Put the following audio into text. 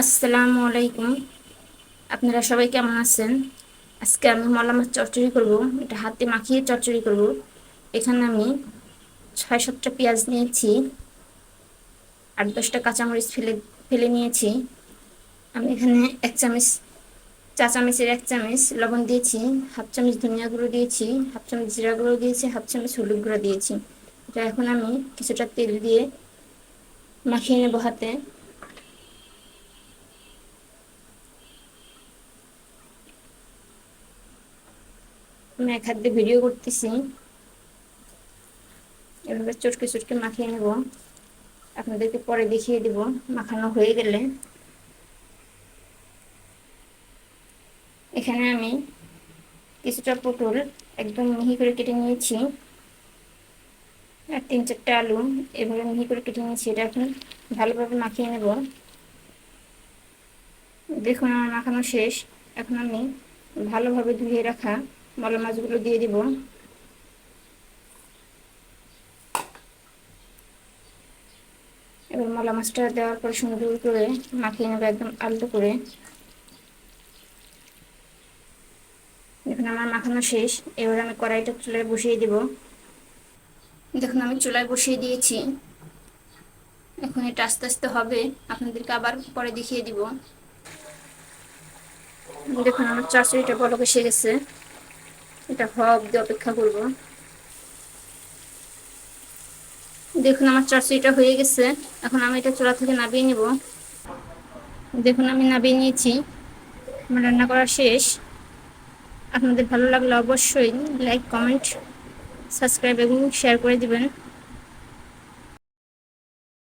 আসসালামু আলাইকুম। আপনারা সবাই কেমন আছেন? আজকে আমি মলা মাছ চচ্চড়ি করব। এটা হাতে মাখিয়ে চচ্চড়ি করব। এখানে আমি 6-7টা পেঁয়াজ নিয়েছি, 8-10টা কাঁচামরিচ ফেলে ফেলে নিয়েছি। আমি এখানে 1 চামচ, চা চামচের 1 চামচ লবণ দিয়েছি, 1/2 চামচ ধনিয়া গুঁড়ো দিয়েছি, 1/2 চামচ জিরা গুঁড়ো দিয়েছি, 1/2 চামচ হলুদ গুঁড়ো দিয়েছি। এটা এখন আমি কিছুটা তেল দিয়ে মাখিয়ে নেব হাতে। আমি এক হাত দিয়ে ভিডিও করতেছি, এভাবে চটকে চটকে মাখিয়ে নেব। আপনাদেরকে পরে দেখিয়ে দিব মাখানো হয়ে গেলে। এখানে আমি কিছুটা পটল একদম মিহি করে কেটে নিয়েছি, আর 3-4টা আলু এভাবে মিহি করে কেটে নিয়েছি। এটা এখন ভালোভাবে মাখিয়ে নেব। দেখুন আমার মাখানো শেষ। এখন আমি ভালোভাবে ধুয়ে রাখা মলা মাছগুলো দিয়ে দিব। এবার মলা মাছটা দেওয়ার পর সুন্দর করে মাখিয়ে নেব একদম আলতো করে। দেখুন আমার মাখানো শেষ। এবার আমি কড়াইটা চুলায় বসিয়ে দিব। দেখুন আমি চুলায় বসিয়ে দিয়েছি। এখন এটা আস্তে আস্তে হবে, আপনাদেরকে আবার পরে দেখিয়ে দিব। দেখুন আমার চচ্চড়িটা বলক এসে গেছে। এটা হওয়া অবধি অপেক্ষা করব। দেখুন আমার চচ্চড়িটা হয়ে গেছে। এখন আমি এটা চুলা থেকে নামিয়ে নিব। দেখুন আমি নামিয়ে নিয়েছি। আমার রান্না করা শেষ। আপনাদের ভালো লাগলে অবশ্যই লাইক, কমেন্ট, সাবস্ক্রাইব এবং শেয়ার করে দিবেন।